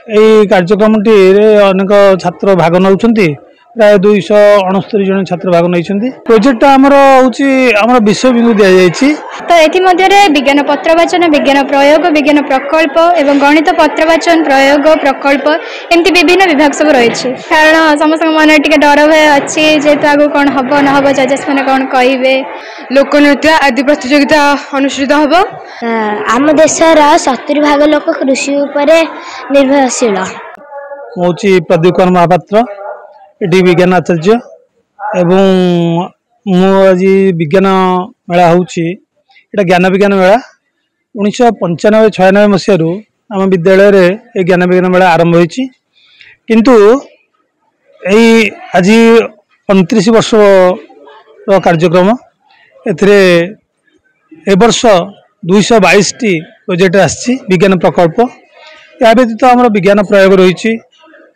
এই କାର୍ଯ୍ୟକ୍ରମଟି ଅନେକ ଛାତ୍ର ଭାଗ ନେଉଛନ୍ତି। ପ୍ରାୟ 269 ଜଣ ଛାତ୍ର ଭାଗ ନେଇଛନ୍ତି। ପ୍ରୋଜେକ୍ଟଟା ଆମର ହେଉଛି ଆମର ବିଷୟବସ୍ତୁ ଦିଆଯାଇଛି। ତ ଏଥିମଧ୍ୟରେ ବିଜ୍ଞାନ ପତ୍ରବାଚନ, ବିଜ୍ଞାନ ପ୍ରୟୋଗ, ବିଜ୍ଞାନ ପ୍ରକଳ୍ପ ଏବଂ ଗଣିତ ପତ୍ରବାଚନ ପ୍ରୟୋଗ ପ୍ରକଳ୍ପ ଏମିତି ବିଭିନ୍ନ ବିଭାଗ ସବୁ ରହିଛି। କାରଣ ସମସ୍ତଙ୍କ ମନରେ ଟିକେ ଡର ଭୟ ଅଛି, ଯେହେତୁ ଆଗକୁ କ'ଣ ହେବ ନ ହେବ, ଜଜେସ୍ ମାନେ କ'ଣ କହିବେ। ଲୋକନୃତ୍ୟ ଆଦି ପ୍ରତିଯୋଗିତା ଅନୁଷ୍ଠିତ ହେବ। ଆମ ଦେଶର 70% ଲୋକ କୃଷି ଉପରେ ନିର୍ଭରଶୀଳ। ମୁଁ ହେଉଛି ପ୍ରଦୀପ କୁମାର ମହାପାତ୍ର, ଏଠି ବିଜ୍ଞାନ ଆଚାର୍ଯ୍ୟ ଏବଂ ମୁଁ ଆଜି ବିଜ୍ଞାନ ମେଳା ହେଉଛି, ଏଇଟା ଜ୍ଞାନ ବିଜ୍ଞାନ ମେଳା। 1995-96 ମସିହାରୁ ଆମ ବିଦ୍ୟାଳୟରେ ଏ ଜ୍ଞାନ ବିଜ୍ଞାନ ମେଳା ଆରମ୍ଭ ହୋଇଛି। କିନ୍ତୁ ଏଇ ଆଜି 29 ବର୍ଷର କାର୍ଯ୍ୟକ୍ରମ। ଏଥିରେ ଏ ବର୍ଷ 222ଟି ପ୍ରୋଜେକ୍ଟ ଆସିଛି ବିଜ୍ଞାନ ପ୍ରକଳ୍ପ। ଏହା ବ୍ୟତୀତ ଆମର ବିଜ୍ଞାନ ପ୍ରୟୋଗ ରହିଛି,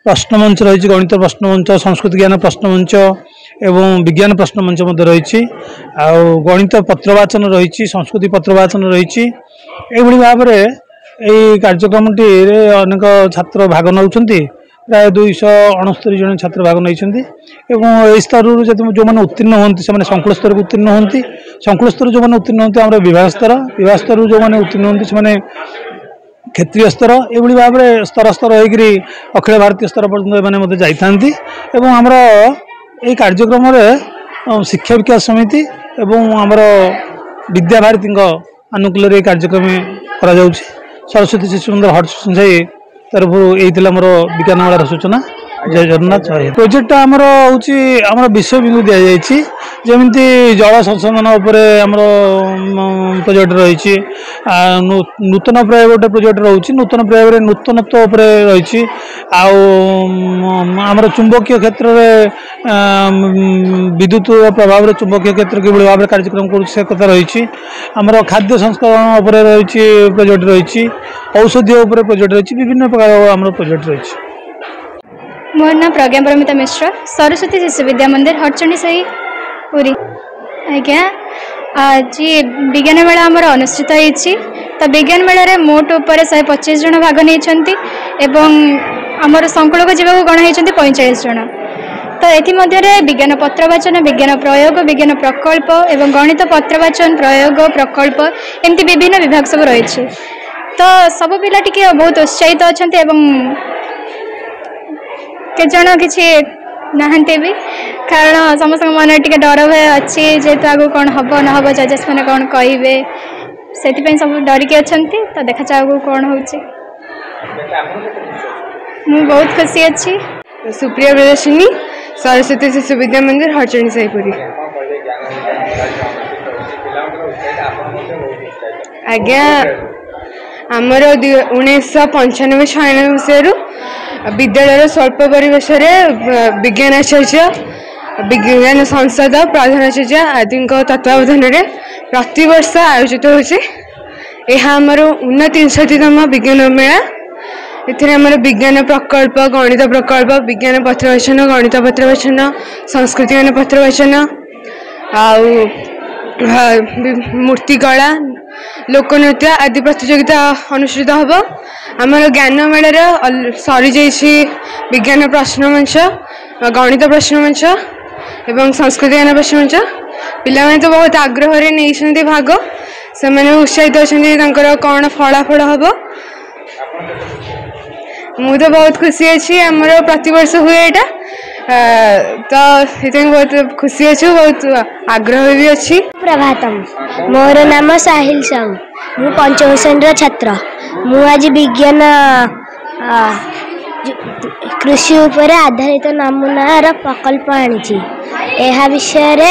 ପ୍ରଶ୍ନମଞ୍ଚ ରହିଛି, ଗଣିତ ପ୍ରଶ୍ନମଞ୍ଚ, ସଂସ୍କୃତି ଜ୍ଞାନ ପ୍ରଶ୍ନମଞ୍ଚ ଏବଂ ବିଜ୍ଞାନ ପ୍ରଶ୍ନମଞ୍ଚ ମଧ୍ୟ ରହିଛି। ଆଉ ଗଣିତ ପତ୍ରବାଚନ ରହିଛି, ସଂସ୍କୃତି ପତ୍ରବାଚନ ରହିଛି। ଏଇଭଳି ଭାବରେ ଏଇ କାର୍ଯ୍ୟକ୍ରମଟିରେ ଅନେକ ଛାତ୍ର ଭାଗ ନେଉଛନ୍ତି। ପ୍ରାୟ 269 ଜଣ ଛାତ୍ର ଭାଗ ନେଇଛନ୍ତି ଏବଂ ଏହି ସ୍ତରରୁ ଯେଉଁମାନେ ଉତ୍ତୀର୍ଣ୍ଣ ହୁଅନ୍ତି ସେମାନେ ସଂକୁଳ ସ୍ତରକୁ ଉତ୍ତୀର୍ଣ୍ଣ ହୁଅନ୍ତି। ସଂକୁଳ ସ୍ତରରୁ ଯେଉଁମାନେ ଉତ୍ତୀର୍ଣ୍ଣ ହୁଅନ୍ତି ଆମର ବିଭାଗ ସ୍ତରରୁ ଯେଉଁମାନେ ଉତ୍ତୀର୍ଣ୍ଣ ହୁଅନ୍ତି ସେମାନେ କ୍ଷେତ୍ରୀୟ ସ୍ତର। ଏଭଳି ଭାବରେ ସ୍ତର ହେଇକରି ଅଖିଳ ଭାରତୀୟ ସ୍ତର ପର୍ଯ୍ୟନ୍ତ ଏମାନେ ମଧ୍ୟ ଯାଇଥାନ୍ତି। ଏବଂ ଆମର ଏହି କାର୍ଯ୍ୟକ୍ରମରେ ଶିକ୍ଷା ବିକାଶ ସମିତି ଏବଂ ଆମର ବିଦ୍ୟାଭାରତୀଙ୍କ ଆନୁକୂଲ୍ୟରେ ଏହି କାର୍ଯ୍ୟକ୍ରମ କରାଯାଉଛି। ସରସ୍ୱତୀ ଶିଶୁ ମନ୍ଦିର ହଟ୍ସସାଇ ତରଫରୁ ଏଇଥିଲା ଆମର ବିଜ୍ଞାନ ମେଳାର ସୂଚନା। ଜୟ ଜଗନ୍ନାଥ। ପ୍ରୋଜେକ୍ଟଟା ଆମର ହେଉଛି ଆମର ବିଷୟବସ୍ତୁ ଦିଆଯାଇଛି। ଯେମିତି ଜଳ ସଂଶୋଧନ ଉପରେ ଆମର ପ୍ରୋଜେକ୍ଟ ରହିଛି, ନୂତନ ପ୍ରୟୋଗ ଗୋଟେ ପ୍ରୋଜେକ୍ଟ ରହୁଛି, ନୂତନ ପ୍ରୟୋଗରେ ନୂତନତ୍ୱ ଉପରେ ରହିଛି। ଆଉ ଆମର ଚୁମ୍ବକୀୟ କ୍ଷେତ୍ରରେ ବିଦ୍ୟୁତ ପ୍ରଭାବରେ ଚୁମ୍ବକୀୟ କ୍ଷେତ୍ର କିଭଳି ଭାବରେ କାର୍ଯ୍ୟକ୍ରମ କରୁଛି ସେ କଥା ରହିଛି। ଆମର ଖାଦ୍ୟ ସଂସ୍କରଣ ଉପରେ ରହିଛି ପ୍ରୋଜେକ୍ଟ ରହିଛି, ଔଷଧୀୟ ଉପରେ ପ୍ରୋଜେକ୍ଟ ରହିଛି, ବିଭିନ୍ନ ପ୍ରକାର ଆମର ପ୍ରୋଜେକ୍ଟ ରହିଛି। मोर ना प्रज्ञा परमिता मिश्र, सरस्वती शिशु विद्या मंदिर हरचंडीसाही पुरी। आज्ञा आज विज्ञान मेला आमर अनुष्ठित होती। तो विज्ञान मेला रे मोट उपर 125 जन भाग नहीं एवं आमर संकुल को जीवा गणाई 45 जन। तो ये विज्ञान पत्रवाचन, विज्ञान प्रयोग, विज्ञान प्रकल्प एवं गणित पत्रवाचन प्रयोग प्रकल्प एमती विभिन्न विभाग सब रही। तो सब पिला टिके बहुत उत्साहित अच्छा केजन किसी नहांती भी, कारण समस्त मन टे डर भय अच्छी, जेहेतु आगू कौन हम न हम, जजेस मैंने कौन कहे से सब डरिकी अच्छा। तो देखा जाए आगू कौन हो। बहुत खुशी अच्छी। सुप्रिया प्रियदर्शिनी, सरस्वती शिशु विद्या मंदिर हरचंडीसाही पुरी। आज्ञा आमर 1995-96 मसीह विद्यालय स्वल्प परिवेश विज्ञान आचार्य, विज्ञान संसद प्रधानाचार्य आदि तत्वावधान में प्रतिवर्ष आयोजित होमर 29तम विज्ञान मेला। एमर विज्ञान प्रकल्प, गणित प्रकल्प, विज्ञान पत्रवाचन, गणित पत्रवाचन, संस्कृति ज्ञान पत्रवाचन, मूर्तिकला, लोकनृत्य आदि प्रतियोगिता अनुष्ठित होब। आमर ज्ञान मेलार सरी जाइए विज्ञान प्रश्नमंच, गणित प्रश्नमंच एवं संस्कृति ज्ञान प्रश्नमंच। पिला तो बहुत आग्रह नहीं भाग, से उत्साहित अच्छा कौन फलाफल हम। मु तो बहुत खुशी अच्छी, आमर प्रतिवर्ष हुए यहाँ, तो ये बहुत खुशी अच्छी, बहुत आग्रह भी अच्छी। प्रभातम, मोर नाम साहिल साहू, मु पंचम श्रेणी छात्र। मु आज विज्ञान कृषि उपर आधारित नमूनार प्रकल्प आनी। यह विषय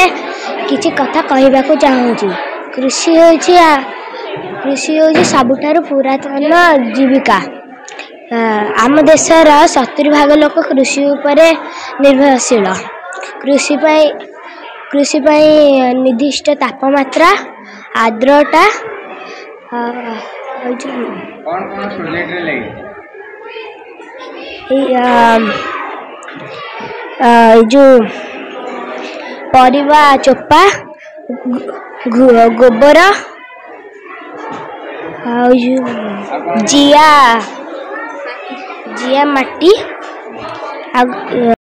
किसी कथा कहवा चाहूँगी। कृषि हूँ सबुठारु पुरातन जीविका। आम देशर 70% लोक कृषि उपर निर्भरशील। कृषि निर्दिष्ट तापमात्रा, आर्द्रता, जो परिवा चोपा, गोबर, जिया ଜିଆ ମାଟି ଆଉ